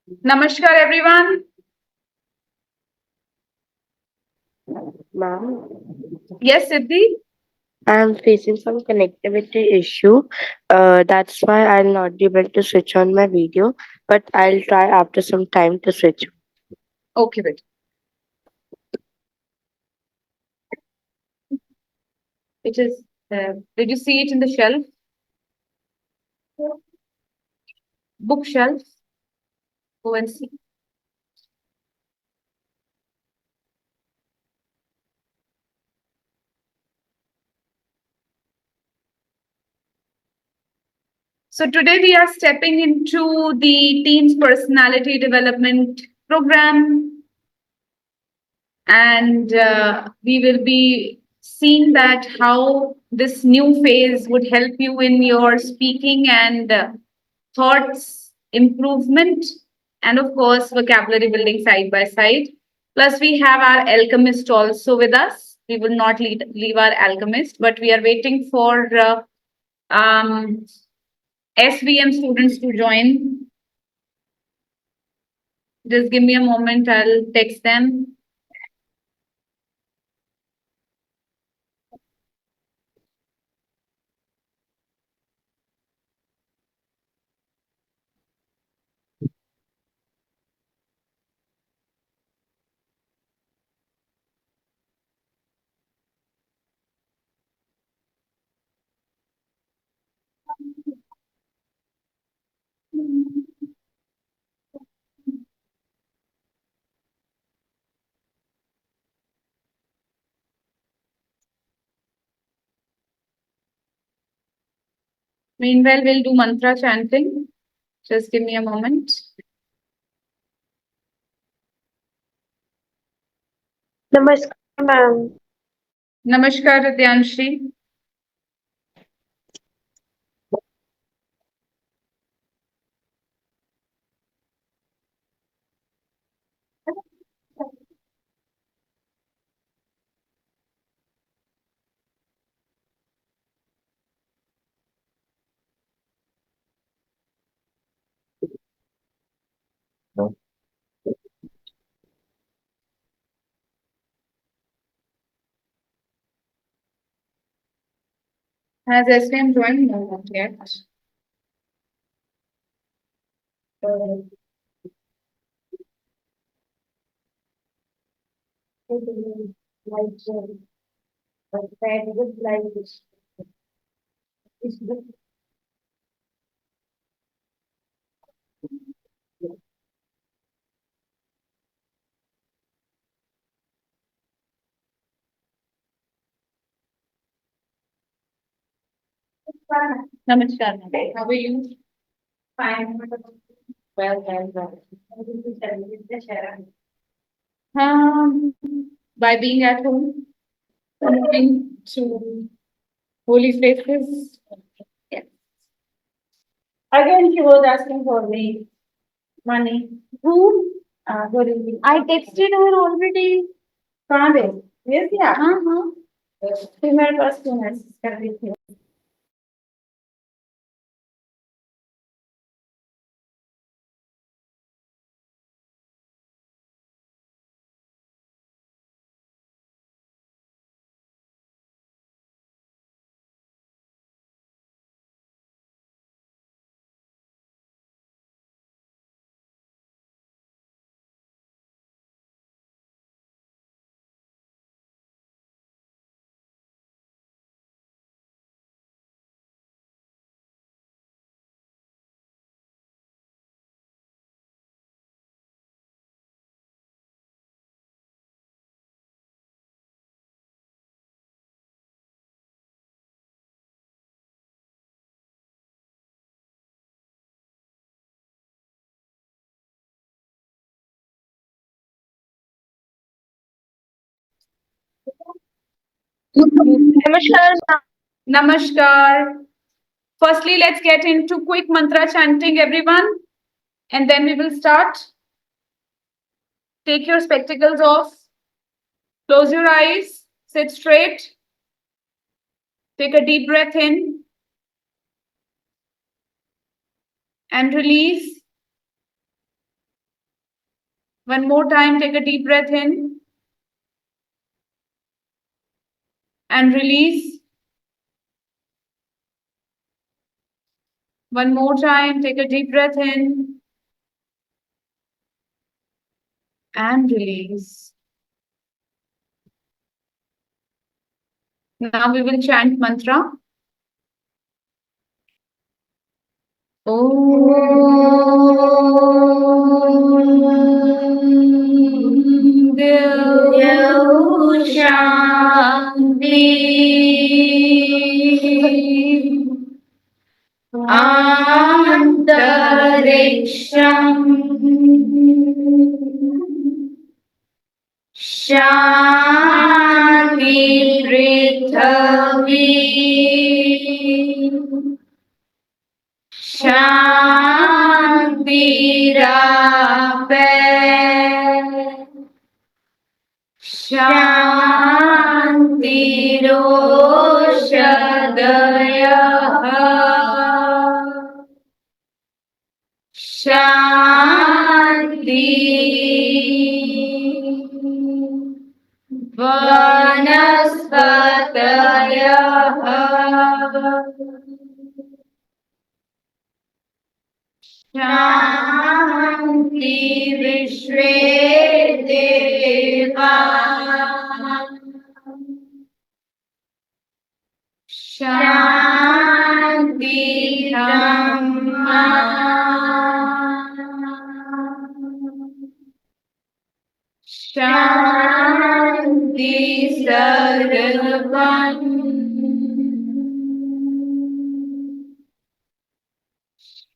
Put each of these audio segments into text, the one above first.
Namaskar, everyone. Ma'am, Yes, Siddhi. I'm facing some connectivity issue. That's why I'll not be able to switch on my video, but I'll try after some time to switch. Okay, wait. It is. Did you see it in the shelf? Bookshelf. Go and see. So today we are stepping into the Teens Personality Development Program, and we will be seeing that how this new phase would help you in your speaking and thoughts improvement, and of course vocabulary building side by side. Plus we have our alchemist also with us. We will not leave our alchemist, but we are waiting for um, SVM students to join. Just give me a moment, I'll text them. Meanwhile, we'll do mantra chanting. Just give me a moment. Namaskar, ma'am. Namaskar, Ridyanshri. Has SVM joined? No, not yet. Namaskar. How are you? Fine. Well. By being at home, moving to holy places. Yeah. Again, she was asking for the money. Who? I texted her already. कहाँ पे? भेज दिया? हाँ. फिर मेरे पास क्यों message कर रही थी? Namaskar, ma'am. Namaskar. Firstly, let's get into quick mantra chanting, everyone, and then we will start. Take your spectacles off, close your eyes, sit straight, take a deep breath in and release. One more time, take a deep breath in and release. One more time, take a deep breath in and release. Now we will chant mantra. Om Dev Shanti Antariksham Shanti Prithvi Shanti Rape Shanti Roshadaya Shanti Vanaspataya Shanti Vishwe Deva Shanti Dhamma Shanti Sarvam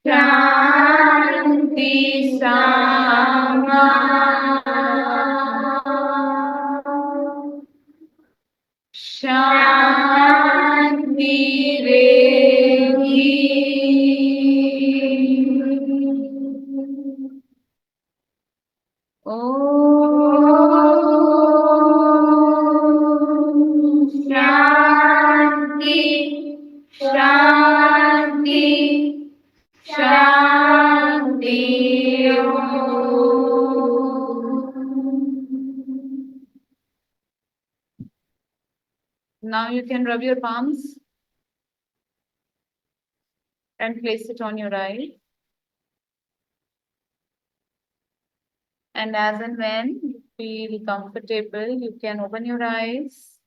Shanti Sama Shanti Rehi Om Shanti Shanti Shanti Om. Now you can rub your palms and place it on your eye. And as and when you feel comfortable, you can open your eyes.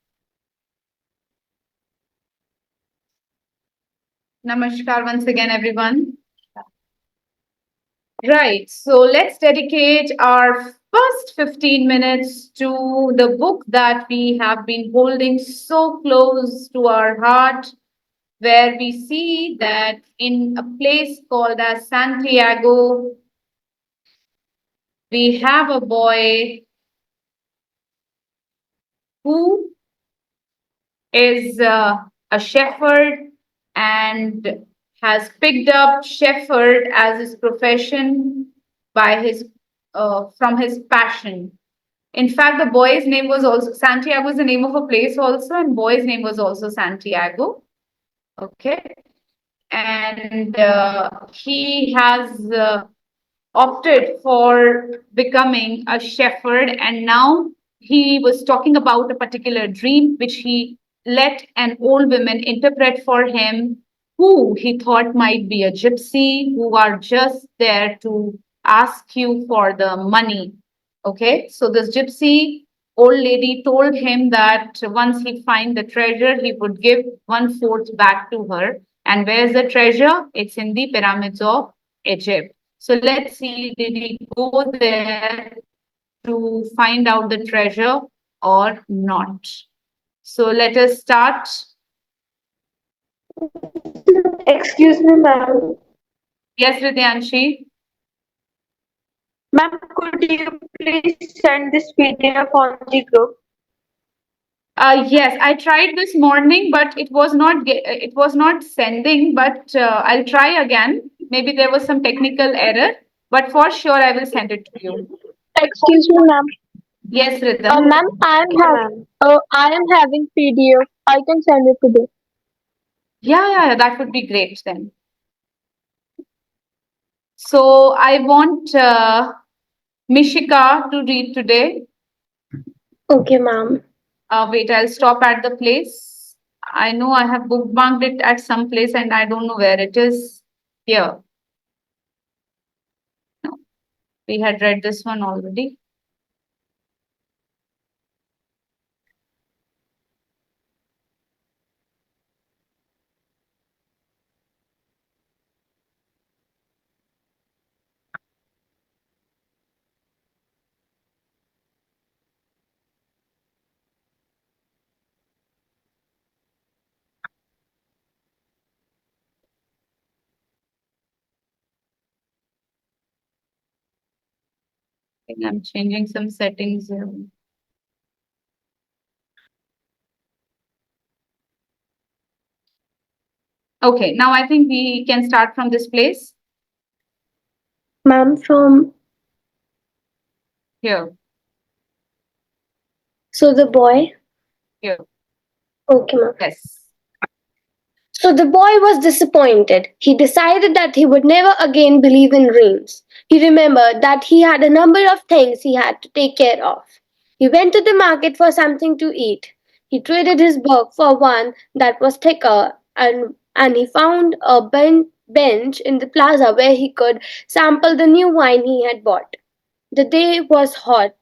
Namaskar once again, everyone. Right, so let's dedicate our first 15 minutes to the book that we have been holding so close to our heart, where we see that in a place called as Santiago, we have a boy who is a shepherd and has picked up shepherd as his profession by his from his passion. In fact, the boy's name was also Santiago is the name of a place also, and boy's name was also Santiago. Okay, and he has opted for becoming a shepherd, and now he was talking about a particular dream which he let an old woman interpret for him, who he thought might be a gypsy, who are just there to ask you for the money. Okay, so this gypsy old lady told him that once he find the treasure, he would give one fourth back to her. And where's the treasure? It's in the pyramids of Egypt. So let's see, did he go there to find out the treasure or not? So let us start. Excuse me, ma'am. Yes, Ridyanshi. Ma'am, could you please send this PDF on the group? Yes, I tried this morning, but it was not sending. But I'll try again. Maybe there was some technical error, but for sure I will send it to you. Excuse me, ma'am. Yes, Rhythm. Ma'am, I am having PDF. I can send it today. Yeah, that would be great then. So I want Mishika to read today. Okay, ma'am. Wait, I'll stop at the place. I know I have bookmarked it at some place and I don't know where it is. Here. No, we had read this one already. I think I'm changing some settings here. Okay, now I think we can start from this place. Ma'am, from Here, so the boy. here. Okay, ma'am. Yes. So the boy was disappointed. He decided that he would never again believe in dreams. He remembered that he had a number of things he had to take care of. He went to the market for something to eat. He traded his book for one that was thicker, and he found a bench in the plaza where he could sample the new wine he had bought. The day was hot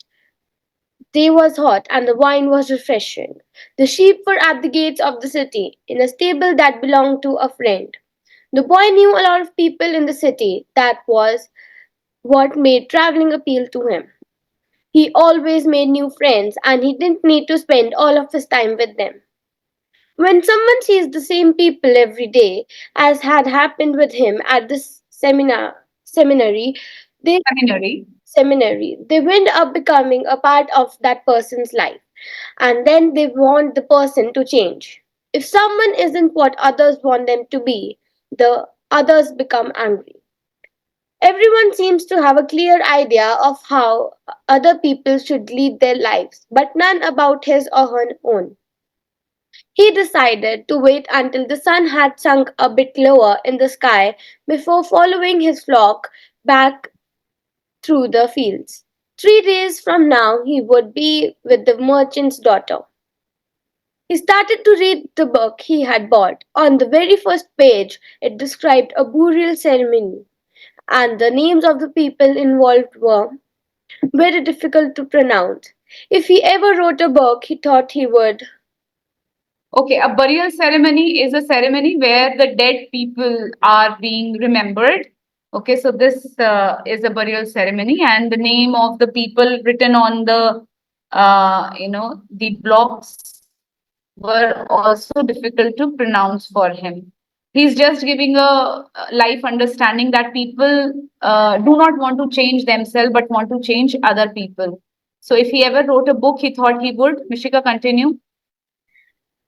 and the wine was refreshing. The sheep were at the gates of the city, in a stable that belonged to a friend. The boy knew a lot of people in the city. That was what made traveling appeal to him. He always made new friends and he didn't need to spend all of his time with them. When someone sees the same people every day, as had happened with him at this seminary, they Seminary. they end up becoming a part of that person's life, and then they want the person to change. If someone isn't what others want them to be, the others become angry. Everyone seems to have a clear idea of how other people should lead their lives, but none about his or her own. He decided to wait until the sun had sunk a bit lower in the sky before following his flock back through the fields. 3 days from now, he would be with the merchant's daughter. He started to read the book he had bought. On the very first page, it described a burial ceremony, and the names of the people involved were very difficult to pronounce. If he ever wrote a book, he thought he would. Okay, a burial ceremony is a ceremony where the dead people are being remembered. Okay, so this is a burial ceremony, and the name of the people written on the, the blocks were also difficult to pronounce for him. He's just giving a life understanding that people do not want to change themselves but want to change other people. So if he ever wrote a book, he thought he would. Mishika, continue.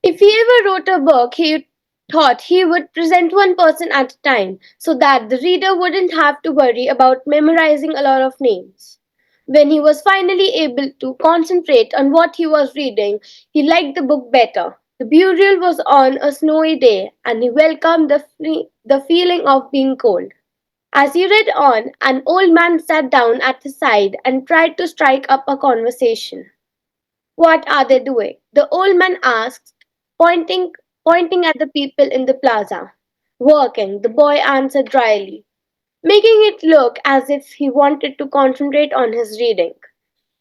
If he ever wrote a book, he thought he would present one person at a time so that the reader wouldn't have to worry about memorizing a lot of names. When he was finally able to concentrate on what he was reading, he liked the book better. The burial was on a snowy day, and he welcomed the feeling of being cold. As he read on, an old man sat down at his side and tried to strike up a conversation. What are they doing? The old man asked, pointing, pointing at the people in the plaza. Working, the boy answered dryly, making it look as if he wanted to concentrate on his reading.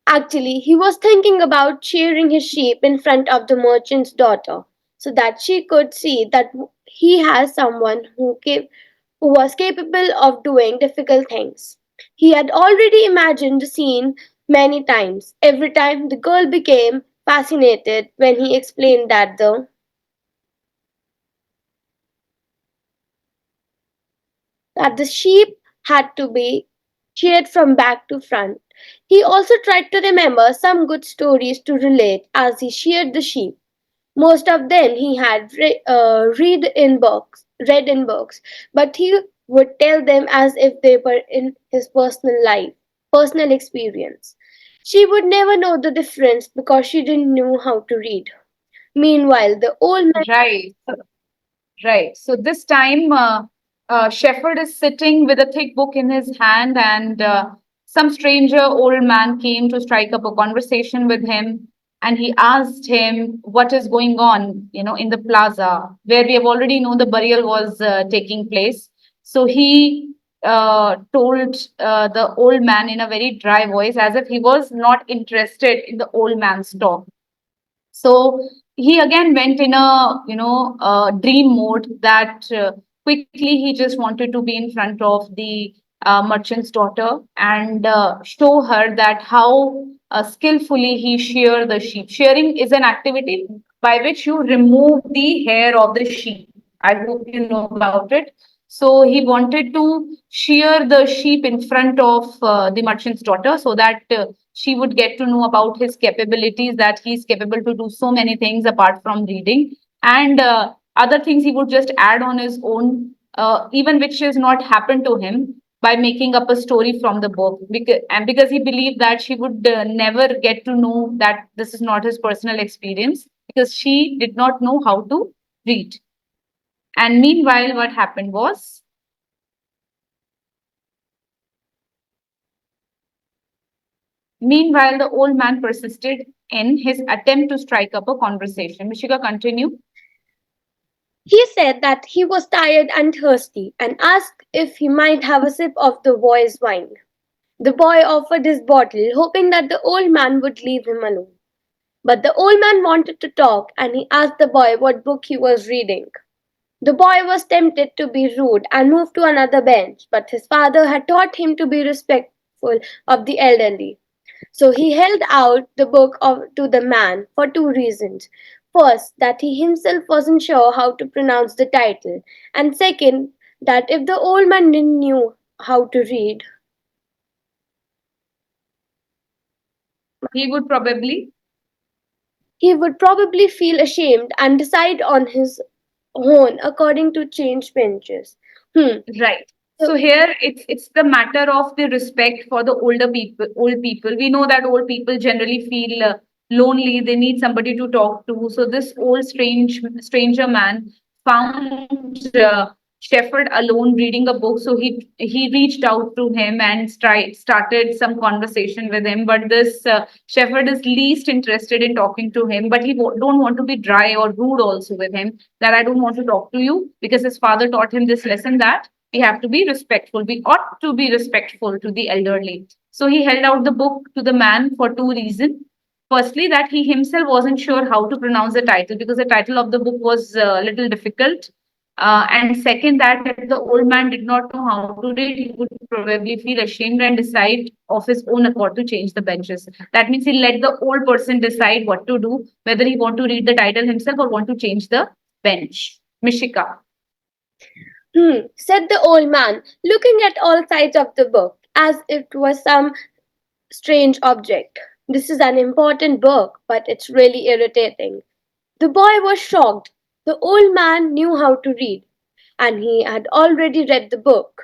Actually, he was thinking about shearing his sheep in front of the merchant's daughter so that she could see that he has someone who was capable of doing difficult things. He had already imagined the scene many times. Every time the girl became fascinated when he explained that the sheep had to be sheared from back to front. He also tried to remember some good stories to relate as he sheared the sheep. Most of them he had read in books, but he would tell them as if they were in his personal experience. She would never know the difference because she didn't know how to read. Meanwhile, the old man. Right. Right. So this time, Shepherd is sitting with a thick book in his hand and some stranger old man came to strike up a conversation with him, and he asked him what is going on, in the plaza where we have already known the burial was taking place. So he told the old man in a very dry voice, as if he was not interested in the old man's talk. So he again went in a dream mode that quickly he just wanted to be in front of the merchant's daughter and show her that how skillfully he shear the sheep. Shearing is an activity by which you remove the hair of the sheep. I hope you know about it. So he wanted to shear the sheep in front of the merchant's daughter so that she would get to know about his capabilities, that he's capable to do so many things apart from reading, and other things he would just add on his own, even which has not happened to him, by making up a story from the book, because he believed that she would never get to know that this is not his personal experience, because she did not know how to read. And meanwhile, what happened was, meanwhile, the old man persisted in his attempt to strike up a conversation. Mishika, continue. He said that he was tired and thirsty and asked if he might have a sip of the boy's wine. The boy offered his bottle, hoping that the old man would leave him alone. But the old man wanted to talk and he asked the boy what book he was reading. The boy was tempted to be rude and moved to another bench, but his father had taught him to be respectful of the elderly. So he held out the book to the man for two reasons. First, that he himself wasn't sure how to pronounce the title, and second, that if the old man didn't knew how to read, He would probably. he would probably feel ashamed and decide on his own according to changed benches. Right. So here it's the matter of the respect for the older people, old people. We know that old people generally feel lonely. They need somebody to talk to. So this old stranger man found Shepherd alone reading a book. So he reached out to him and started some conversation with him. But this Shepherd is least interested in talking to him. But he don't want to be dry or rude also with him. That I don't want to talk to you, because his father taught him this lesson that we have to be respectful. We ought to be respectful to the elderly. So he held out the book to the man for two reasons. Firstly, that he himself wasn't sure how to pronounce the title, because the title of the book was a little difficult. And second, that if the old man did not know how to read, he would probably feel ashamed and decide of his own accord to change the benches. That means he let the old person decide what to do, whether he want to read the title himself or want to change the bench. Mishika. Said the old man, looking at all sides of the book as if it was some strange object. This is an important book, but it's really irritating. The boy was shocked. The old man knew how to read, and he had already read the book.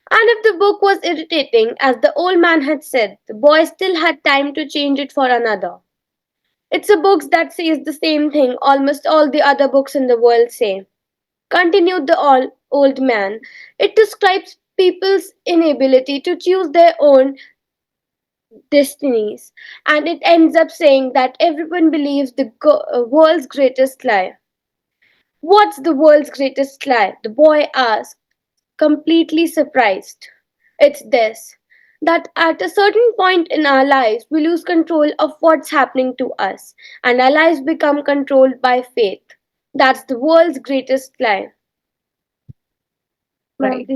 And if the book was irritating, as the old man had said, the boy still had time to change it for another. It's a book that says the same thing almost all the other books in the world say, continued the old man. It describes people's inability to choose their own destinies, and it ends up saying that everyone believes the world's greatest lie. What's the world's greatest lie? The boy asked, completely surprised. It's this, that at a certain point in our lives, we lose control of what's happening to us, and our lives become controlled by faith. That's the world's greatest lie. Right.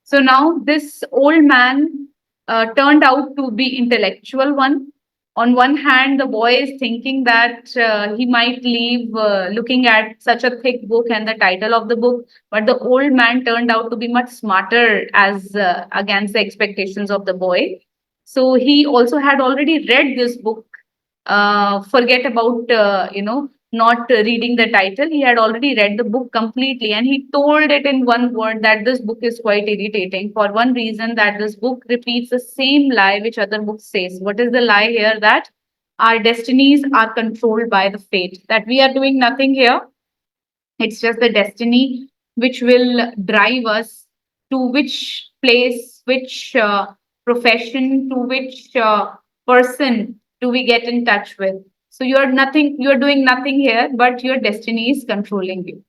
So now this old man turned out to be intellectual one. On one hand, the boy is thinking that he might leave looking at such a thick book and the title of the book, but the old man turned out to be much smarter as against the expectations of the boy. So he also had already read this book. Forget about not reading the title. He had already read the book completely, and he told it in one word that this book is quite irritating for one reason, that this book repeats the same lie which other books says. What is the lie here? That our destinies are controlled by the fate, that we are doing nothing here. It's just the destiny which will drive us to which place, which profession, to which person do we get in touch with. So you're doing nothing here, but your destiny is controlling you.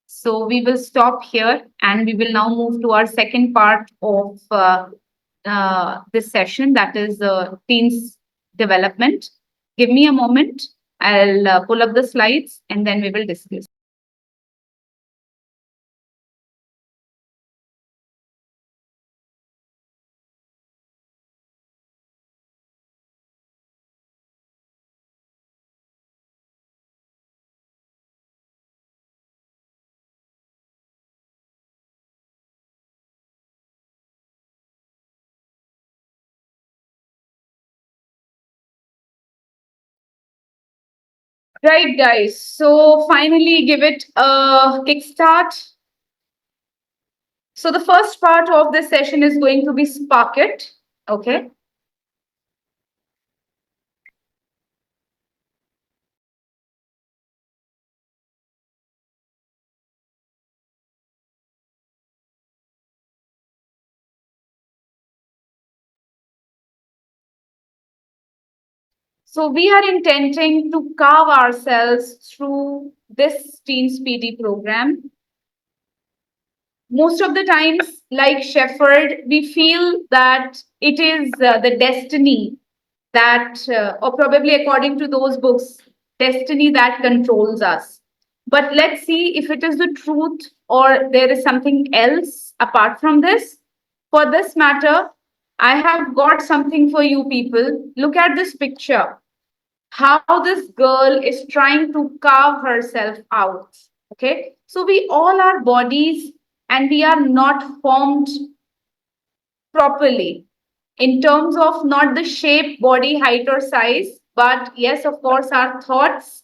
So we will stop here and we will now move to our second part of this session, that is teens development. Give me a moment. I'll pull up the slides and then we will discuss. Right, guys. So finally, give it a kickstart. So the first part of this session is going to be Spark It. Okay. So we are intending to carve ourselves through this Teens PD program. Most of the times, like Shepherd, we feel that it is the destiny that, or probably according to those books, destiny that controls us. But let's see if it is the truth or there is something else apart from this. For this matter, I have got something for you people. Look at this picture. How this girl is trying to carve herself out. Okay. So we all are bodies and we are not formed properly in terms of not the shape, body, height, or size, but yes, of course, our thoughts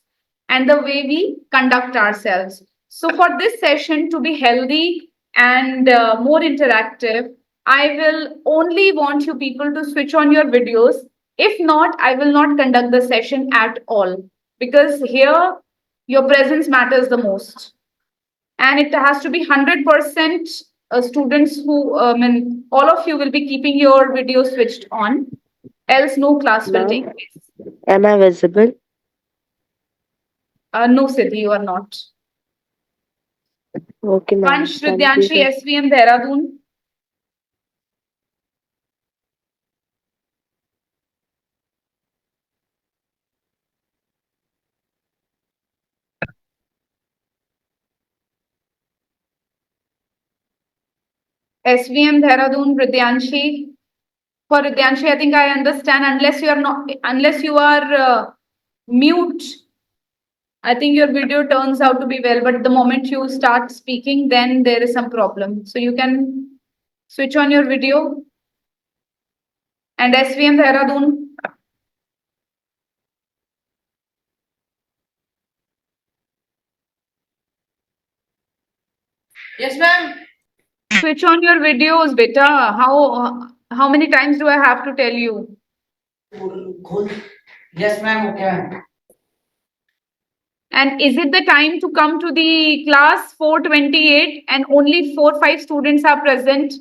and the way we conduct ourselves. So, for this session to be healthy and more interactive, I will only want you people to switch on your videos. If not, I will not conduct the session at all because here your presence matters the most, and it has to be 100% students who, and all of you will be keeping your video switched on, else no class will take Ma'am, place. am I visible? No, Siddhi, you are not. Okay, ma'am. Vansh, Thank you. Ridyanshi, SVM, Dehradun. SVM, Dehradun, Ridyanshi. For Ridyanshi, I think I understand, unless you are not, unless you are mute, I think your video turns out to be well, but the moment you start speaking, then there is some problem. So you can switch on your video. And SVM Dehradun. Yes, ma'am. Switch on your videos, beta. How many times do I have to tell you? Yes, ma'am. Okay, ma'am. And is it the time to come to the class 428 and only 4-5 students are present?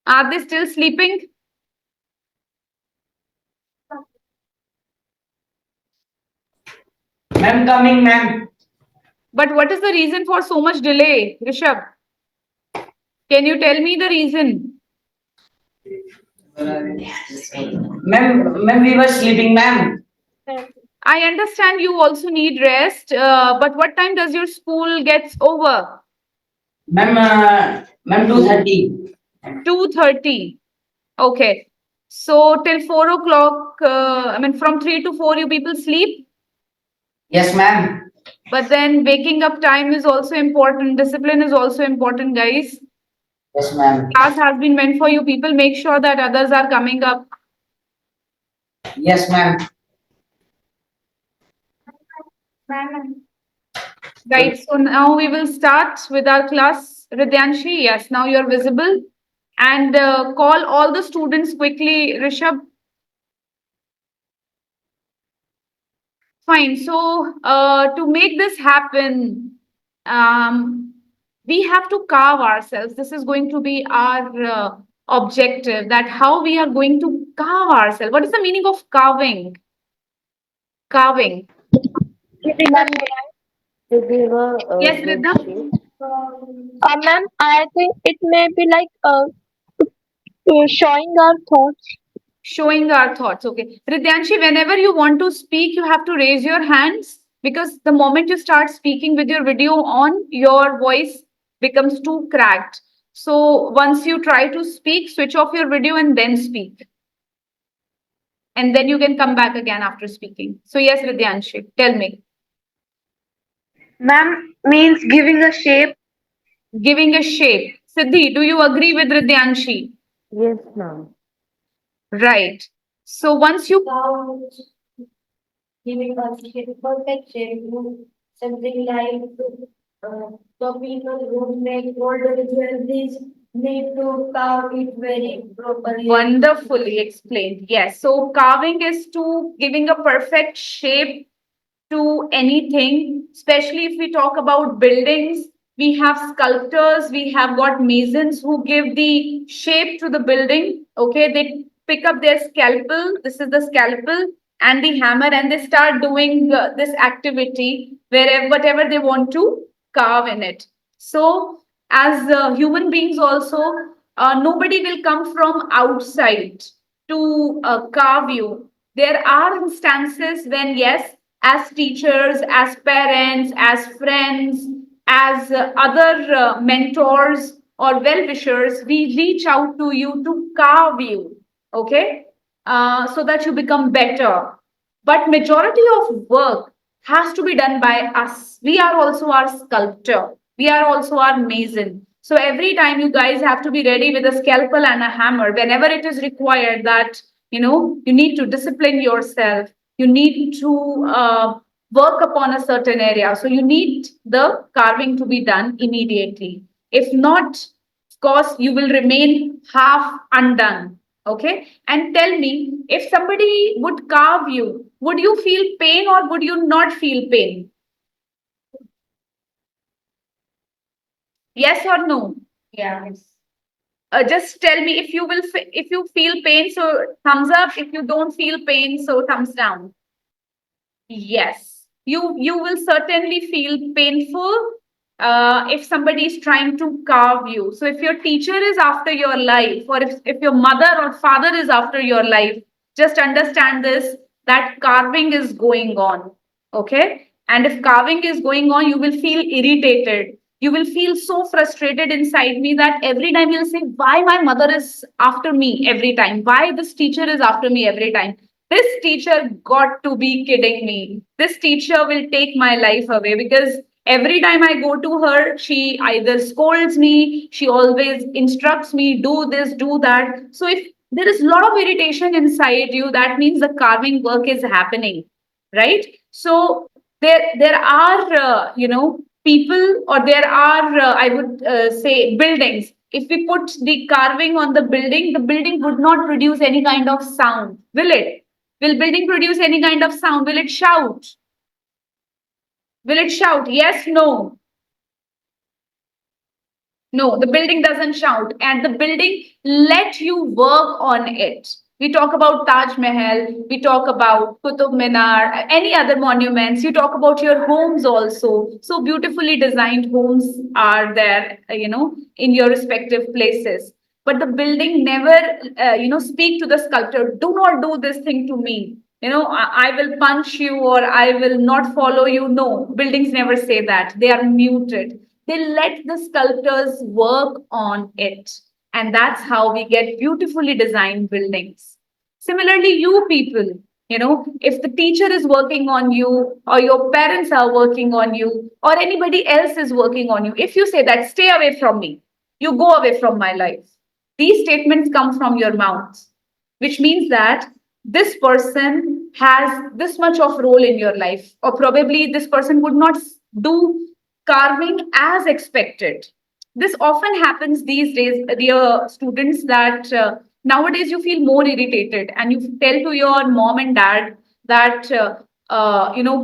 Are they still sleeping? Ma'am, coming, ma'am. But what is the reason for so much delay, Rishabh? Can you tell me the reason? Ma'am, we were sleeping, ma'am. I understand you also need rest, but what time does your school gets over? Ma'am, 2:30. 2:30. Okay. So till 4 o'clock, I mean, from 3 to 4, you people sleep. Yes, ma'am. But then waking up time is also important. Discipline is also important, guys. Yes, ma'am. Class has been meant for you people. Make sure that others are coming up. Yes, ma'am. Right. So now we will start with our class. Ridyanshi, yes, now you're visible. And call all the students quickly, Rishabh. Fine. So to make this happen, we have to carve ourselves. This is going to be our objective, that how we are going to carve ourselves. What is the meaning of carving? Carving. Giving a To give a Yes, good Riddha? shape. ma'am, I think it may be like showing our thoughts. Showing our thoughts. Okay. Ridyanshi, whenever you want to speak, you have to raise your hands, because the moment you start speaking with your video on, your voice becomes too cracked. So once you try to speak, switch off your video and then speak. And then you can come back again after speaking. So, yes, Ridyanshi, tell me. Ma'am means giving a shape. Giving a shape. Siddhi, do you agree with Ridyanshi? Yes, ma'am. Right. So once you Giving us perfect shape to something like the people who make golden jewelries need to carve it very properly. wonderfully explained. Yes. So carving is to giving a perfect shape to anything, especially if we talk about buildings. We have sculptors, we have got masons who give the shape to the building. Okay, they pick up their scalpel. This is the scalpel and the hammer, and they start doing this activity wherever whatever they want to carve in it. So, as human beings, also, nobody will come from outside to carve you. There are instances when, yes, as teachers, as parents, as friends, as other mentors or well wishers, we reach out to you to carve you, okay, so that you become better. But majority of work has to be done by us. We are also our sculptor. We are also our mason. So every time you guys have to be ready with a scalpel and a hammer whenever it is required, that you need to discipline yourself, you need to work upon a certain area, so you need the carving to be done immediately. If not, of course, you will remain half undone. Okay, and tell me, if somebody would carve you, would you feel pain or would you not feel pain? Yes or no? Yes. Just tell me if you if you feel pain, so thumbs up. If you don't feel pain, so thumbs down. Yes, you will certainly feel painful if somebody is trying to carve you. So if your teacher is after your life, or if your mother or father is after your life, just understand this, that carving is going on. Okay? And if carving is going on, you will feel irritated. You will feel so frustrated inside me that every time you'll say, why my mother is after me every time? Why this teacher is after me every time? This teacher got to be kidding me. This teacher will take my life away, because every time I go to her, she either scolds me, she always instructs me, do this, do that. So if there is a lot of irritation inside you, that means the carving work is happening, right? So there are people, or there are I would say buildings. If we put the carving on the building would not produce any kind of sound, will it? Will building produce any kind of sound? Will it shout? Will it shout? Yes, no. No, the building doesn't shout, and the building let you work on it. We talk about Taj Mahal, we talk about Qutub Minar, any other monuments. You talk about your homes also. So beautifully designed homes are there, in your respective places. But the building never, speak to the sculptor. Do not do this thing to me. I will punch you, or I will not follow you. No, buildings never say that. They are muted. They let the sculptors work on it. And that's how we get beautifully designed buildings. Similarly, you people, if the teacher is working on you, or your parents are working on you, or anybody else is working on you, if you say that, stay away from me, you go away from my life, these statements come from your mouth, which means that this person has this much of role in your life, or probably this person would not do carving as expected. This often happens these days, dear students, that nowadays you feel more irritated and you tell to your mom and dad that,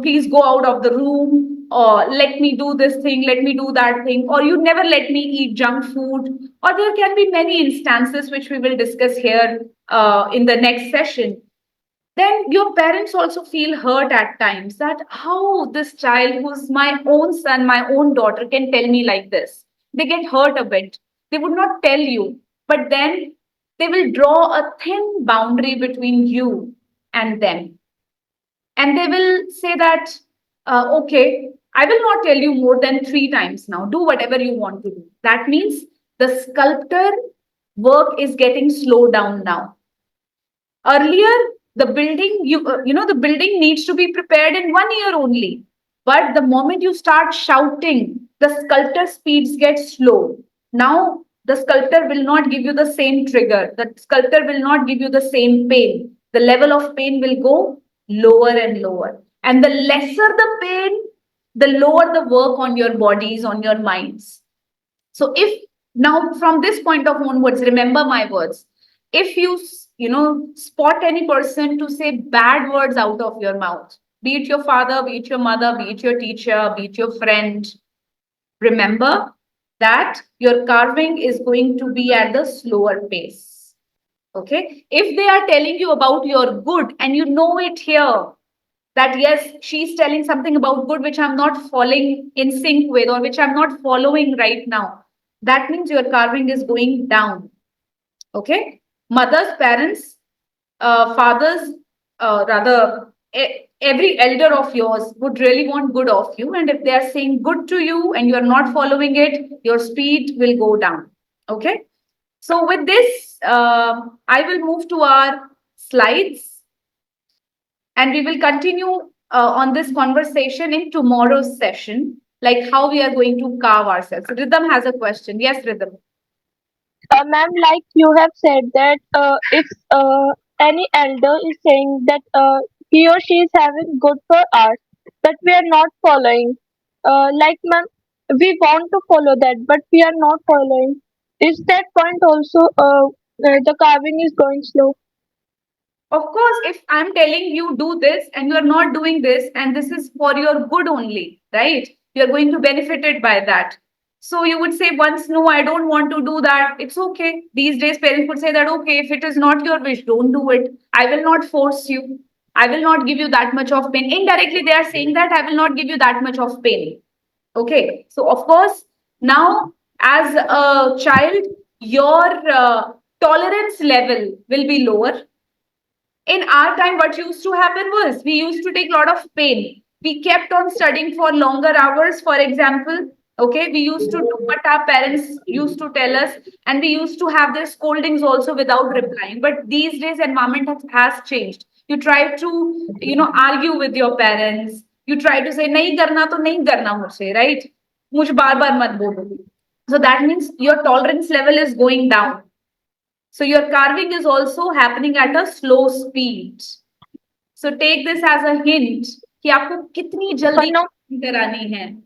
please go out of the room. or let me do this thing, let me do that thing, or you never let me eat junk food, or there can be many instances which we will discuss here in the next session. Then your parents also feel hurt at times that how this child, who's my own son, my own daughter, can tell me like this. They get hurt a bit. They would not tell you, but then they will draw a thin boundary between you and them. And they will say that, okay, I will not tell you more than 3 times now. Do whatever you want to do. That means the sculptor work is getting slowed down now. Earlier, the building, the building needs to be prepared in 1 year only. But the moment you start shouting, the sculptor speeds get slow. Now, the sculptor will not give you the same trigger. The sculptor will not give you the same pain. The level of pain will go lower and lower. And the lesser the pain, the lower the work on your bodies, on your minds. So if now from this point of onwards, remember my words. If you spot any person to say bad words out of your mouth, be it your father, be it your mother, be it your teacher, be it your friend, remember that your carving is going to be at the slower pace. Okay. If they are telling you about your good and you know it here, that yes, she's telling something about good which I'm not falling in sync with or which I'm not following right now, that means your carving is going down. Okay. Mothers, parents, fathers, rather, every elder of yours would really want good of you. And if they are saying good to you and you're not following it, your speed will go down. Okay. So with this, I will move to our slides and we will continue on this conversation in tomorrow's session, like how we are going to carve ourselves. Rhythm has a question. Yes, Rhythm. Ma'am, like you have said that if any elder is saying that he or she is having good for us, but we are not following. Like ma'am, we want to follow that, but we are not following. Is that point also the carving is going slow? Of course, if I'm telling you do this and you're not doing this, and this is for your good only, right? You're going to benefit it by that. So you would say once, no, I don't want to do that. It's okay. These days, parents would say that, okay, if it is not your wish, don't do it. I will not force you. I will not give you that much of pain. Indirectly, they are saying that I will not give you that much of pain. Okay. So, of course, now as a child, your tolerance level will be lower. In our time, what used to happen was we used to take a lot of pain. We kept on studying for longer hours, for example. Okay, we used to do what our parents used to tell us, and we used to have their scoldings also without replying. But these days, environment has changed. You try to, argue with your parents. You try to say, nahi karna to nahi karna mujhe, right? Mujhe bar bar mat bolo. So that means your tolerance level is going down. So your carving is also happening at a slow speed. So take this as a hint कि आपको कितनी जल्दी no. करानी है.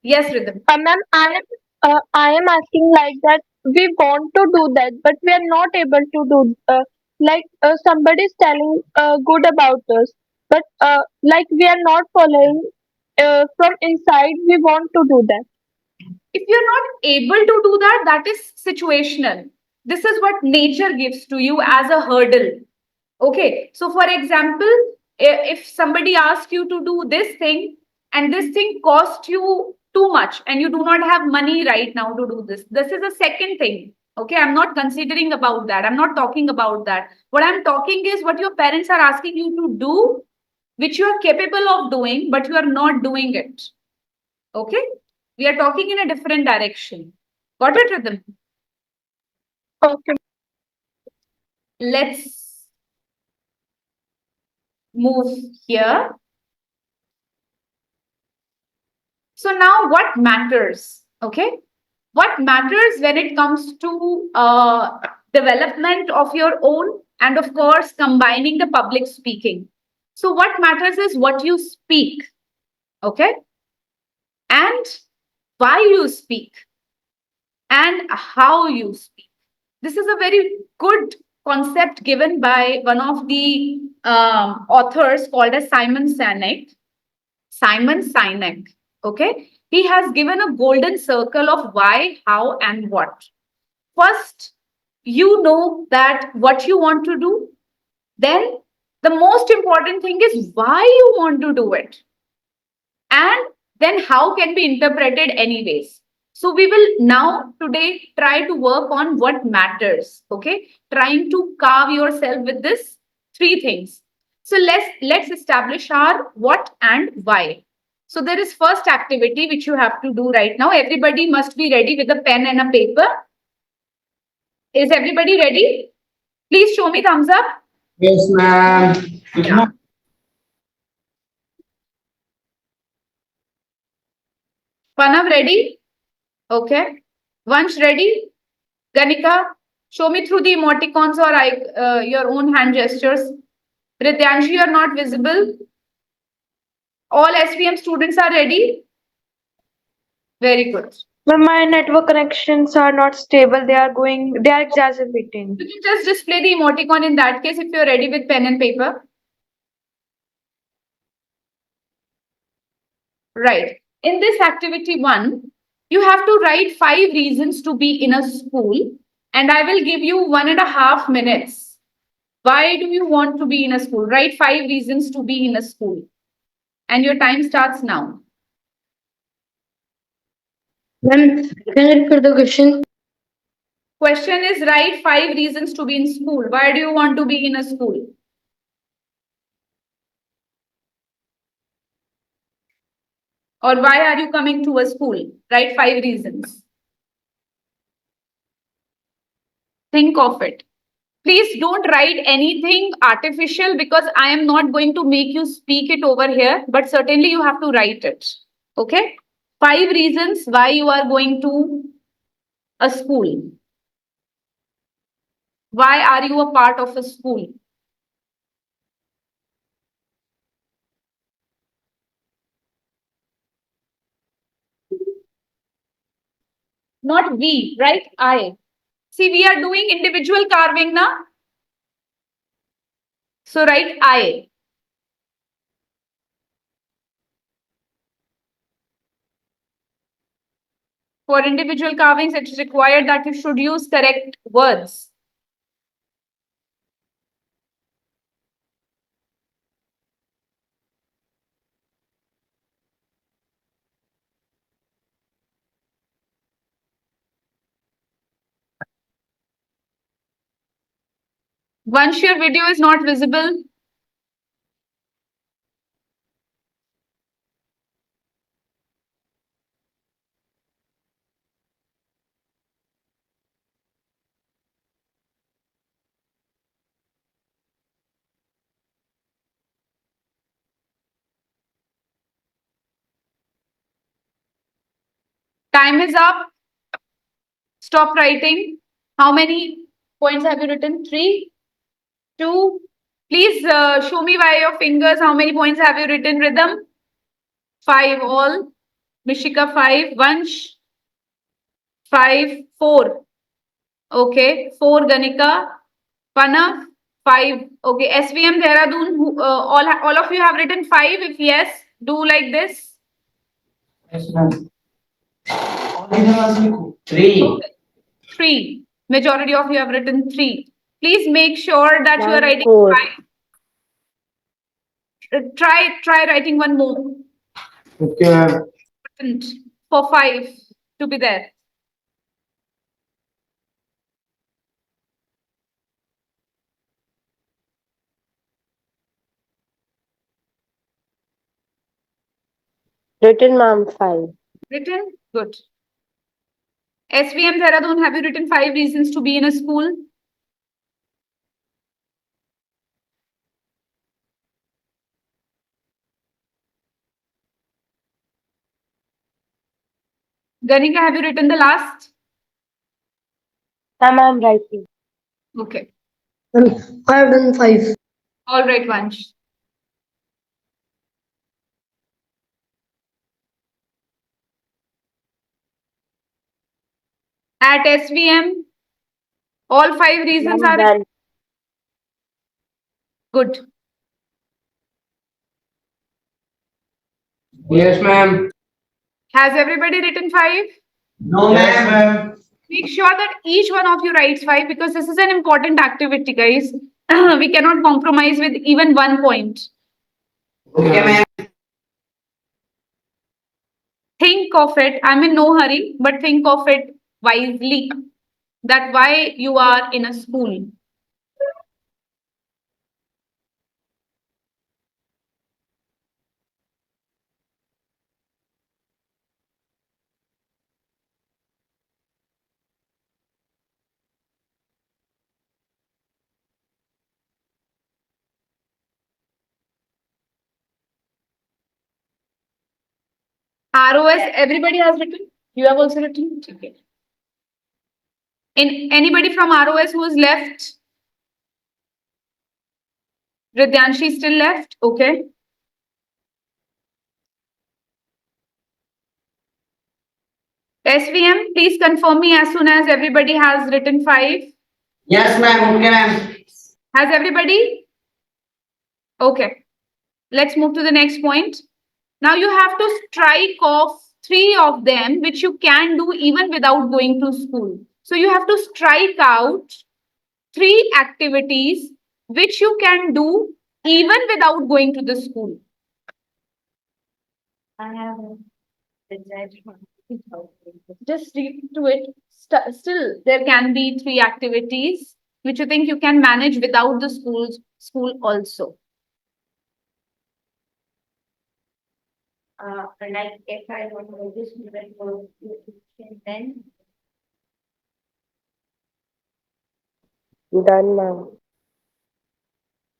Yes, Rhythm. Ma'am, I am asking like that. We want to do that, but we are not able to do. Somebody is telling good about us, but like we are not following. From inside, we want to do that. If you're not able to do that, that is situational. This is what nature gives to you as a hurdle. Okay. So, for example, if somebody asks you to do this thing and this thing cost you too much and you do not have money right now to do this, this is a second thing. Okay. I'm not considering about that. I'm not talking about that. What I'm talking is what your parents are asking you to do, which you are capable of doing, but you are not doing it. Okay. We are talking in a different direction. Got it, Rhythm? Okay. Let's move here. So now what matters? Okay. What matters when it comes to development of your own and of course combining the public speaking. So what matters is what you speak. Okay. And why you speak and how you speak. This is a very good concept given by one of the authors called as Simon Sinek. Simon Sinek. Okay. He has given a golden circle of why, how, and what. First, you know that what you want to do. Then, the most important thing is why you want to do it. And then, how can be interpreted, anyways. So, we will now today try to work on what matters. Okay. Trying to carve yourself with this three things. So, let's establish our what and why. So there is first activity which you have to do right now. Everybody must be ready with a pen and a paper. Is everybody ready? Please show me thumbs up. Yes, ma'am. Yeah. Panav ready? Okay. Vansh ready? Ganika, show me through the emoticons or your own hand gestures. Rityanshi, you are not visible. All SVM students are ready? Very good. But my network connections are not stable. They are exacerbating. You can just display the emoticon in that case if you're ready with pen and paper. Right. In this activity one, you have to write 5 reasons to be in a school, and I will give you 1.5 minutes. Why do you want to be in a school? Write 5 reasons to be in a school. And your time starts now. Ma'am, can you repeat the question? Question is write 5 reasons to be in school. Why do you want to be in a school? Or why are you coming to a school? Write 5 reasons. Think of it. Please don't write anything artificial because I am not going to make you speak it over here, but certainly you have to write it. Okay? 5 reasons why you are going to a school. Why are you a part of a school? Not we, right? I. See, we are doing individual carving now. So write I. For individual carvings, it is required that you should use correct words. Once your video is not visible, time is up. Stop writing. How many points have you written? 3, 2. Please show me by your fingers how many points have you written, Rhythm? 5 all. Mishika 5. Vansh 5. 4. Okay. 4 Ganika. Panav 5. Okay. SVM Dehradun. All of you have written 5. If yes, do like this. Yes, ma'am. Three. Okay. 3. Majority of you have written 3. Please make sure that you are Ma'am, writing 4. 5. Try writing one more. Okay, ma'am. Important for 5 to be there. Written, ma'am, 5. Written? Good. SVM Dehradun, have you written 5 reasons to be in a school? Ganika, have you written the last? Ma'am, I'm writing. Okay. I have done 5. All right, Vansh. At SVM, all 5 reasons Ma'am, are done. good. Yes, ma'am. Has everybody written 5? No, ma'am. Make sure that each one of you writes 5 because this is an important activity, guys. We cannot compromise with even 1 point. Okay, ma'am. Think of it. I'm in no hurry, but think of it wisely. That why you are in a school. ROS, everybody has written? You have also written? Okay. In anybody from ROS who is left? Ridyanshi still left? Okay. SVM, please confirm me as soon as everybody has written 5. Yes, ma'am. Okay, ma'am. Has everybody? Okay. Let's move to the next point. Now you have to strike off 3 of them, which you can do even without going to school. So you have to strike out 3 activities which you can do even without going to the school. I have decided. Just read to it. Still, there can be 3 activities which you think you can manage without the school also. Like if I want to go to student for then Done, ma'am.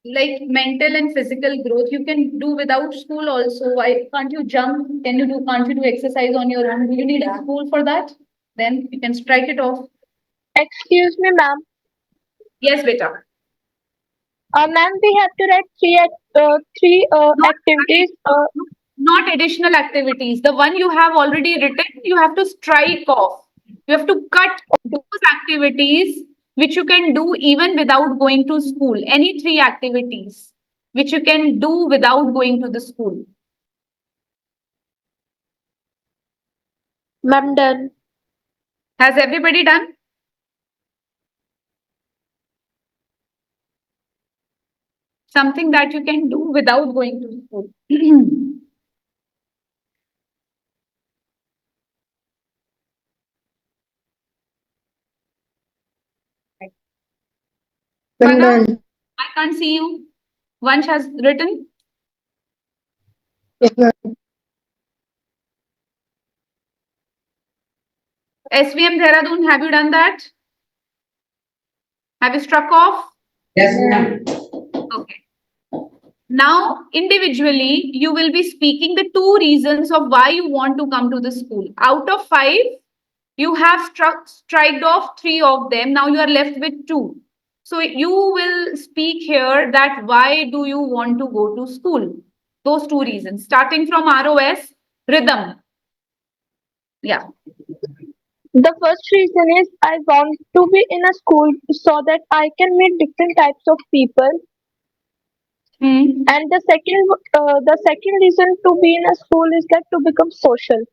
Like mental and physical growth, you can do without school also. Why can't you jump? Can't you do exercise on your own? Do you need a school for that? Then you can strike it off. Excuse me, ma'am. Yes, beta. Ma'am, we have to write three Not, activities. not additional activities. The one you have already written, you have to strike off. You have to cut those activities which you can do even without going to school. Any 3 activities which you can do without going to the school. Ma'am, done. Has everybody done? Something that you can do without going to school. I'm Manav, done. I can't see you. Vansh has written. Yes, ma'am. SVM Dehradun, have you done that? Have you struck off? Yes, ma'am. Okay. Now, individually, you will be speaking the 2 reasons of why you want to come to the school. Out of 5, you have striked off 3 of them. Now you are left with 2. So you will speak here that why do you want to go to school? Those 2 reasons. Starting from ROS, rhythm. Yeah. The first reason is I want to be in a school so that I can meet different types of people. Hmm. And the second reason to be in a school is that to become social.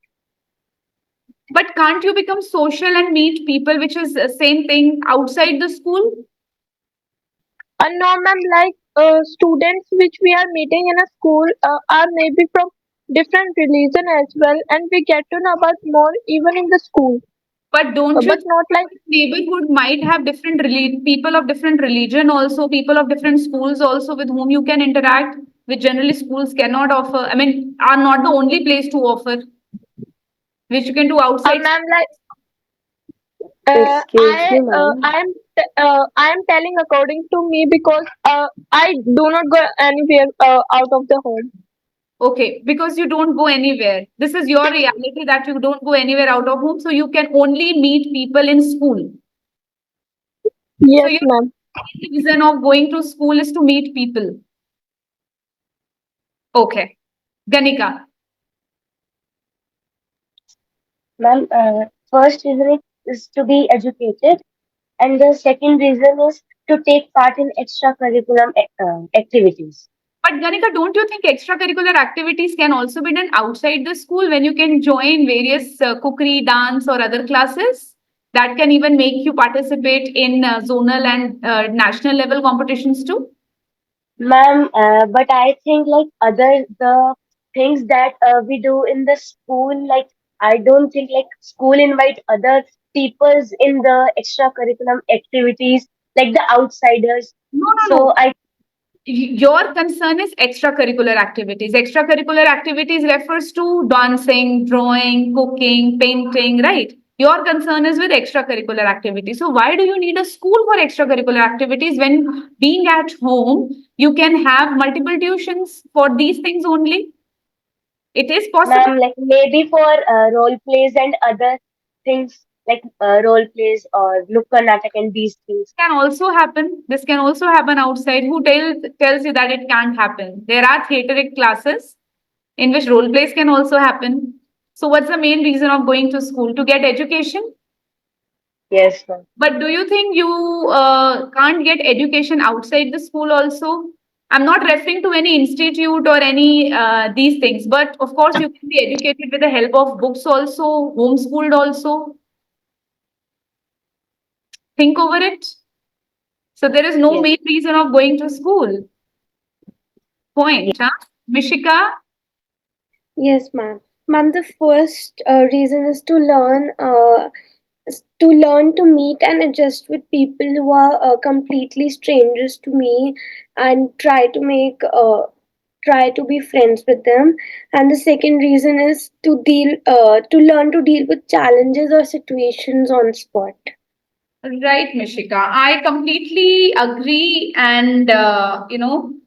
But can't you become social and meet people, which is the same thing outside the school? And no, ma'am, like students which we are meeting in a school are maybe from different religion as well, and we get to know about more even in the school. But don't you But think not like neighborhood might have different people of different religion also, people of different schools also with whom you can interact, which generally schools cannot offer. I mean, are not the only place to offer, which you can do outside. ma'am, like Excuse me, ma'am. I am telling according to me because I do not go anywhere out of the home. Okay, because you don't go anywhere. This is your reality that you don't go anywhere out of home, so you can only meet people in school. So Yes, your ma'am. reason of going to school is to meet people. Okay. Ganika. Ma'am, first reason is to be educated, and the second reason is to take part in extracurriculum activities. But Ganika, don't you think extracurricular activities can also be done outside the school when you can join various cookery, dance, or other classes that can even make you participate in zonal and national level competitions too? Ma'am, but I think like the things that we do in the school, like I don't think like school invite other peoples in the extracurricular activities, like the outsiders. No, no, So no. I Your concern is extracurricular activities. Extracurricular activities refers to dancing, drawing, cooking, painting, right? Your concern is with extracurricular activities. So why do you need a school for extracurricular activities when being at home, you can have multiple tuitions for these things only? It is possible. ma'am, like maybe for role plays and other things like role plays or Nukkad Natak and these things. Can also happen. This can also happen outside. Who tells you that it can't happen? There are theateric classes in which role plays can also happen. So, what's the main reason of going to school? To get education. Yes, ma'am. But do you think you can't get education outside the school also? I'm not referring to any institute or any these things, but of course, you can be educated with the help of books also, homeschooled also. Think over it. So, there is no Yes. main reason of going to school. Point, huh? Mishika, Yes, ma'am. Ma'am, the first reason is to learn to meet and adjust with people who are completely strangers to me, and try to be friends with them. And the second reason is to learn to deal with challenges or situations on spot. right, Mishika. I completely agree and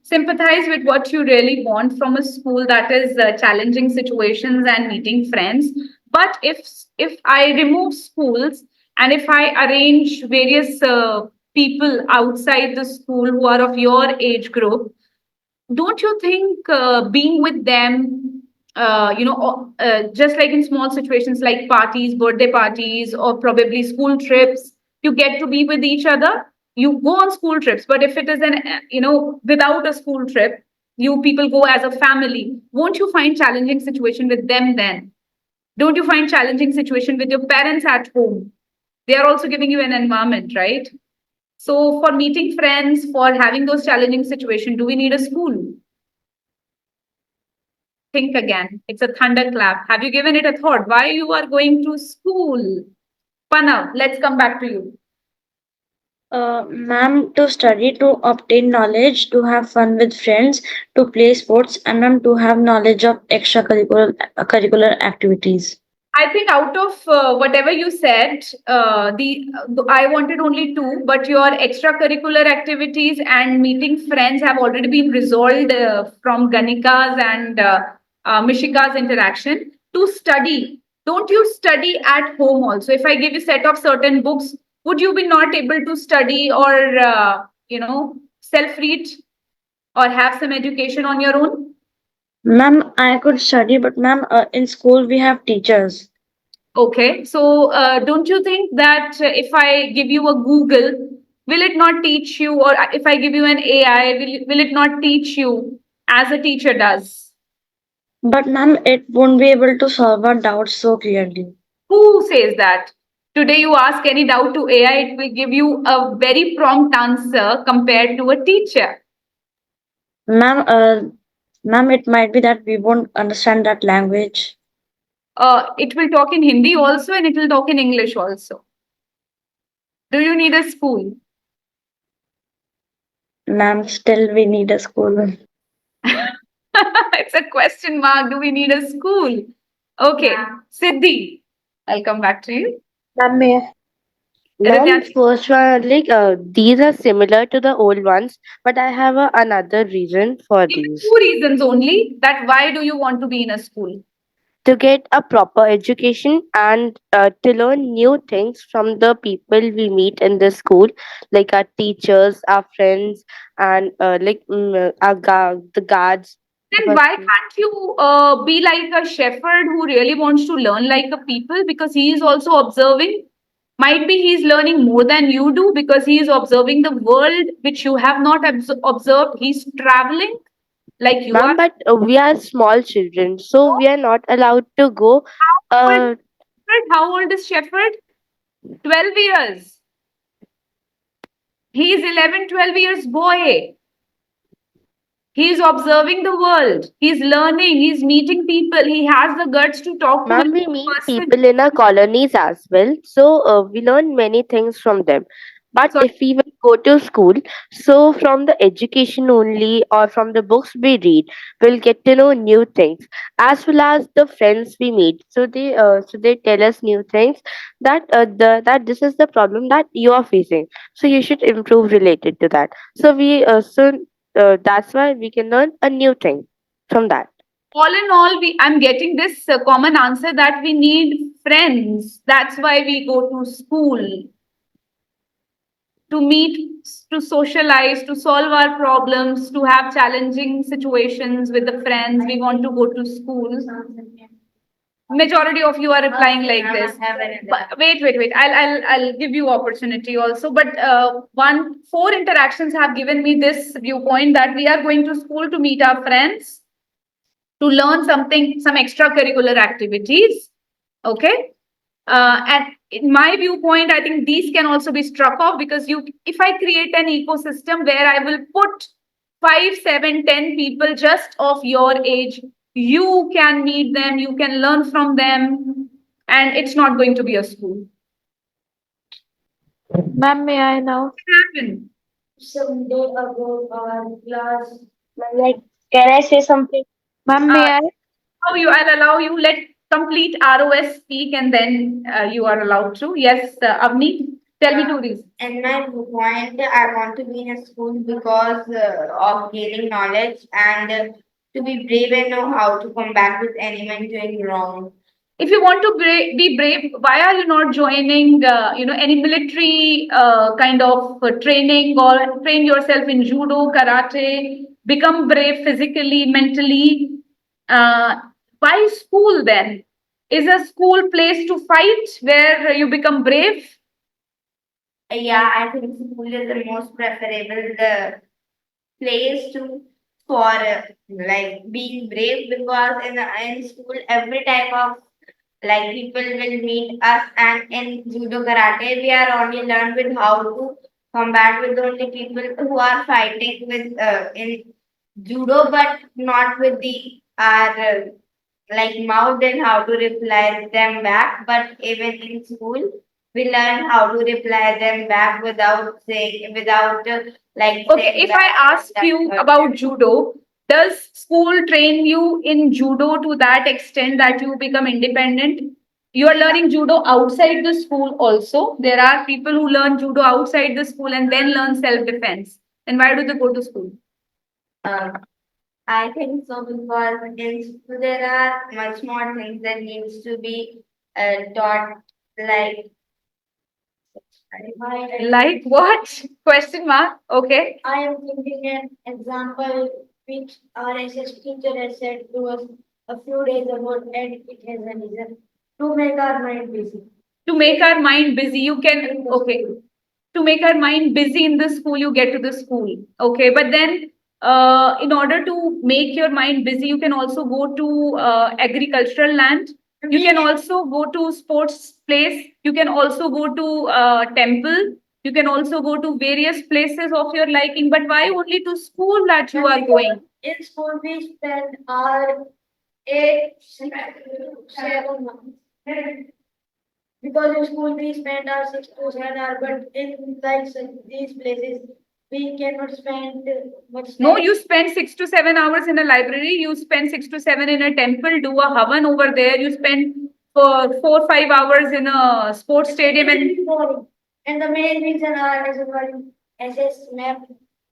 sympathize with what you really want from a school, that is challenging situations and meeting friends. But if I remove schools and if I arrange various people outside the school who are of your age group, don't you think being with them, just like in small situations like parties, birthday parties, or probably school trips, you get to be with each other. You go on school trips, but if it is without a school trip, you people go as a family. Won't you find challenging situation with them then? Don't you find challenging situation with your parents at home? They are also giving you an environment, right? So for meeting friends, for having those challenging situations, do we need a school? Think again. It's a thunderclap. Have you given it a thought? Why you are going to school? Panav, let's come back to you. Ma'am, to study, to obtain knowledge, to have fun with friends, to play sports, and ma'am, to have knowledge of extracurricular curricular activities. I think out of whatever you said, I wanted only two, but your extracurricular activities and meeting friends have already been resolved from Ganika's and Mishika's interaction. To study, don't you study at home also? If I give you set of certain books, would you be not able to study or self-read or have some education on your own? Ma'am, I could study, but ma'am, in school we have teachers. Okay, so don't you think that if I give you a Google, will it not teach you, or if I give you an AI, will it not teach you as a teacher does? But ma'am, it won't be able to solve our doubts so clearly. Who says that? Today, you ask any doubt to AI, it will give you a very prompt answer compared to a teacher. Ma'am, ma'am, it might be that we won't understand that language. It will talk in Hindi also and it will talk in English also. Do you need a school? Ma'am, still we need a school. It's a question mark. Do we need a school? Okay, Siddhi, I'll come back to you. Ma'am, may I? Ma'am, Ridhyansh, first one, like these are similar to the old ones, but I have another reason for give me these. two reasons only that why do you want to be in a school? To get a proper education and to learn new things from the people we meet in the school, like our teachers, our friends, and the guards. Then why can't you be like a shepherd who really wants to learn like a people because he is also observing? Might be he's learning more than you do because he is observing the world which you have not observed. He's traveling. Like you Ma'am, are. but we are small children, so we are not allowed to go. How old, Uh, how old is Shepherd? 12 years. He is 11, 12 years boy. He is observing the world. He's learning. He's meeting people. He has the guts to talk to a Ma'am, we new meet person. people in our colonies as well, so we learn many things from them. But So if we will go to school, so from the education only or from the books we read, we'll get to know new things as well as the friends we meet. So they tell us new things that this is the problem that you are facing. So you should improve related to that. So that's why we can learn a new thing from that. all in all, I'm getting this common answer that we need friends. That's why we go to school to meet, to socialize, to solve our problems, to have challenging situations with the friends. We want to go to school. Majority of you are replying like this. But wait. I'll give you opportunity also. But four interactions have given me this viewpoint that we are going to school to meet our friends, to learn something, some extracurricular activities. Okay. And in my viewpoint, I think these can also be struck off because if I create an ecosystem where I will put 5, 7, 10 people just of your age, you can meet them, you can learn from them, and it's not going to be a school. Ma'am, may I now? Happen. Some day ago, our class. Like, can I say something? Ma'am, Uh, may I? I'll allow you. Let complete ROS speak, and then you are allowed to. Yes, Avni, tell me two reasons. In my point, I want to be in a school because of gaining knowledge and to be brave and know how to combat with anyone doing wrong. If you want to be brave, why are you not joining any military kind of training, or train yourself in judo, karate, become brave physically, mentally? Why school then? Is a school place to fight where you become brave? Yeah, I think school is the most preferable place to for like being brave because in school every type of like people will meet us, and in judo karate we are only learned with how to combat with only people who are fighting with in judo, but not with the our like mouth and how to reply them back. But even in school, we learn how to reply them back without saying without like Okay, saying if I that ask that you hurt about them. judo, does school train you in judo to that extent that you become independent? You are learning judo outside the school also. There are people who learn judo outside the school and then learn self defense. Then why do they go to school? Uh, I think so because in school there are much more things that needs to be taught, like Like what? Question mark. Okay. I am thinking an example which our SS teacher has said to us a few days ago, and it has a reason to make our mind busy. To make our mind busy, you can, okay. To make our mind busy in the school, you get to the school. Okay. But then, in order to make your mind busy, you can also go to agricultural land. You can also go to sports place. You can also go to temple. You can also go to various places of your liking. But why only to school that you are going? In school, we spend our 8, 6, 7 months. Because in school we spend our 6 to 7 hours, but in like these places we cannot spend much time. No, you spend 6 to 7 hours in a library. You spend 6 to 7 in a temple. Do a havan over there. You spend 4, 5 hours in a sports stadium, It and is boring. And the main reason our SS map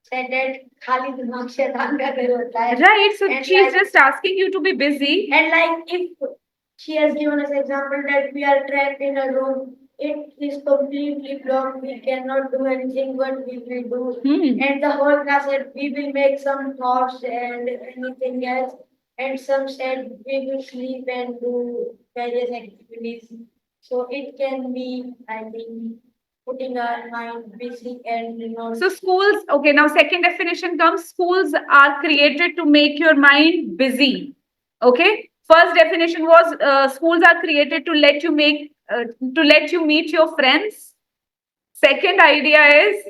said that खाली दिमाग शैतान का घर होता है. right. So And she's like, just asking you to be busy. and like if she has given us example that we are trapped in a room, it is completely blocked. We cannot do anything. What we will do? And the whole class said we will make some thoughts and anything else. And some said we will sleep and do various activities. So it can be, I think, putting our mind busy and So schools, okay, now second definition comes, schools are created to make your mind busy. Okay. First definition was schools are created to let you meet your friends. Second idea is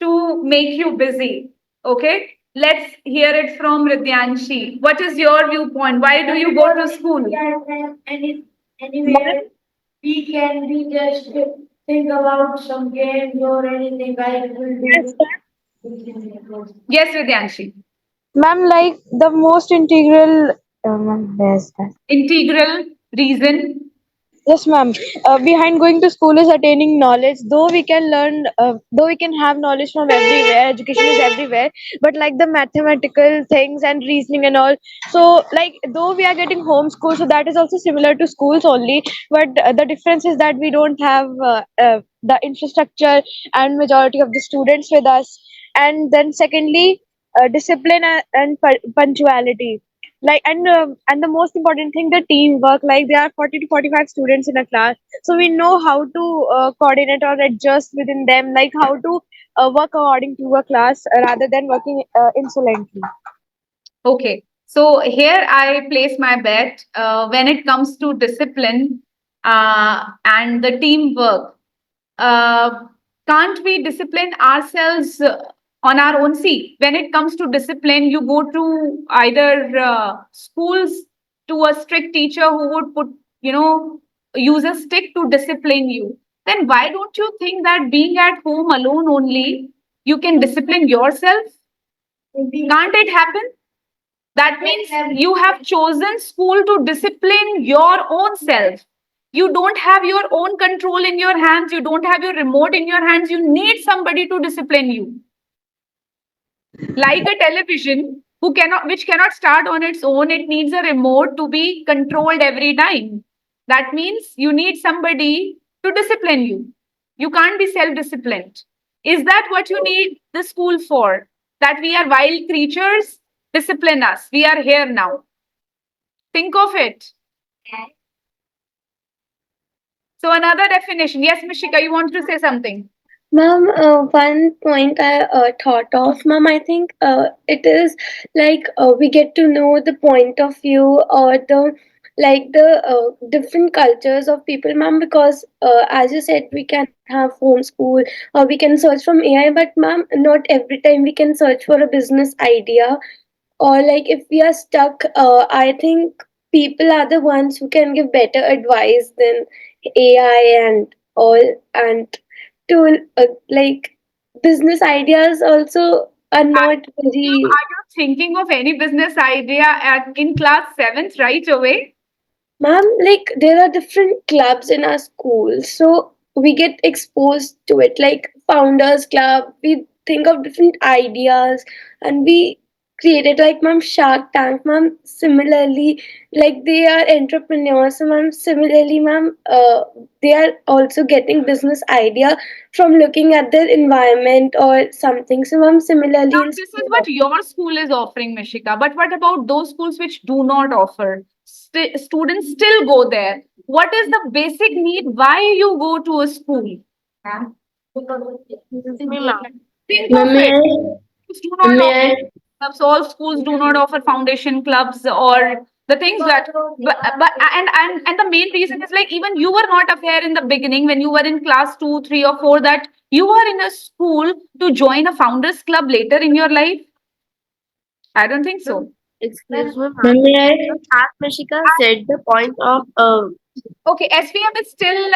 to make you busy. Okay. Let's hear it from Ridyanshi. What is your viewpoint? Why do you go to school? anywhere we can be just think about some games or anything I will Yes, do. Yes, Ridyanshi. ma'am, like the most integral. Ma'am, where's that? Integral reason. Yes, ma'am. Behind going to school is attaining knowledge. Though we can have knowledge from everywhere, education is everywhere. But like the mathematical things and reasoning and all, so like though we are getting homeschool, so that is also similar to schools only. But the difference is that we don't have the infrastructure and majority of the students with us. And then secondly, discipline and punctuality, like and the most important thing, the teamwork. Like there are 40 to 45 students in a class, so we know how to coordinate or adjust within them, like how to work according to a class rather than working insolently. Okay, so here I place my bet when it comes to discipline and the teamwork. Uh, can't we discipline ourselves on our own? See, when it comes to discipline, you go to either schools to a strict teacher who would use a stick to discipline you. Then why don't you think that being at home alone only, you can discipline yourself? Can't it happen? That means you have chosen school to discipline your own self. You don't have your own control in your hands. You don't have your remote in your hands. You need somebody to discipline you. Like a television which cannot start on its own, it needs a remote to be controlled every time. That means you need somebody to discipline you. You can't be self-disciplined. Is that what you need the school for? That we are wild creatures? Discipline us. We are here now. Think of it. So another definition. Yes, Mishika, you want to say something? Ma'am, one point I thought of, ma'am, I think it is like we get to know the point of view or the different cultures of people, ma'am, because as you said, we can have homeschool or we can search from AI, but ma'am, not every time we can search for a business idea, or like if we are stuck, I think people are the ones who can give better advice than AI and all. And to like business ideas also are not very. Are you thinking of any business idea in class 7th right away? Ma'am, like there are different clubs in our school, so we get exposed to it, like Founders Club. We think of different ideas and we create it, like ma'am, Shark Tank, ma'am. Similarly, like they are entrepreneurs, so ma'am. Similarly, ma'am, they are also getting business idea from looking at their environment or something. So, ma'am, Now, similarly in this is school. what your school is offering, Mishika. But what about those schools which do not offer? Students still go there. What is the basic need? Why you go to a school? Think of May it. I? Schools do not May offer I? clubs. All schools do not offer foundation clubs or the things that. But and the main reason is like even you were not aware in the beginning when you were in class 2, 3, or 4 that you are in a school to join a founders club later in your life. I don't think so. Excuse me, May ma'am. I? As Mishika said, the point of Okay, SVM is still,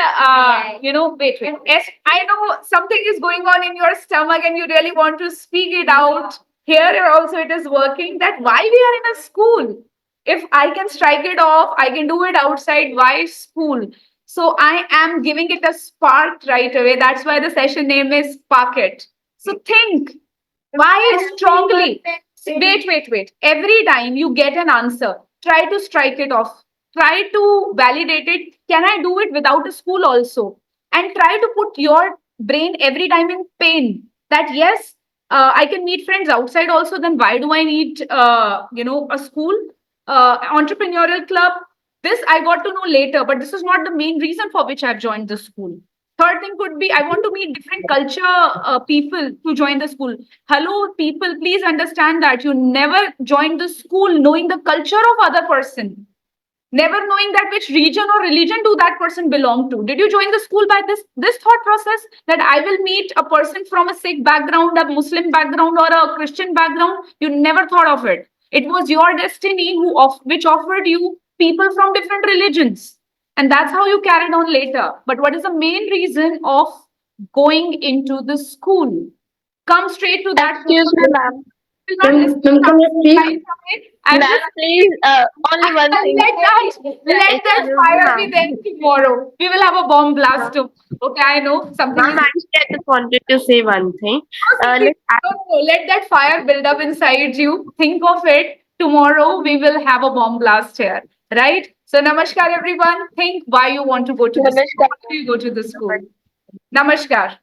wait. I know something is going on in your stomach and you really want to speak it out. Here also it is working that why we are in a school. If I can strike it off, I can do it outside. Why school? So I am giving it a spark right away. That's why the session name is Spark It. So think, why strongly? Wait. Every time you get an answer, try to strike it off. Try to validate it. Can I do it without a school also? And try to put your brain every time in pain that yes, I can meet friends outside also. Then why do I need, a school? Entrepreneurial club. This I got to know later, but this is not the main reason for which I've joined the school. Third thing could be, I want to meet different culture people to join the school. Hello, people, please understand that you never join the school knowing the culture of other person, never knowing that which region or religion do that person belong to. Did you join the school by this thought process that I will meet a person from a Sikh background, a Muslim background, or a Christian background? You never thought of it. It was your destiny which offered you people from different religions, and that's how you carried on later. But what is the main reason of going into the school? Come straight to that. Excuse me, ma'am. Will not listen to Can you something speak? right away. I'm Ma'am, just please, only one thing. let that Excuse me, fire be ma'am. there tomorrow. We will have a bomb blast too. Okay, I know something Ma'am, is. actually, I just wanted to say one thing. No, Like, no, let that fire build up inside you. Think of it. Tomorrow we will have a bomb blast here, right? So, namaskar, everyone. Think why you want to go to the school. Namaskar. Why do you go to the school? Namaskar.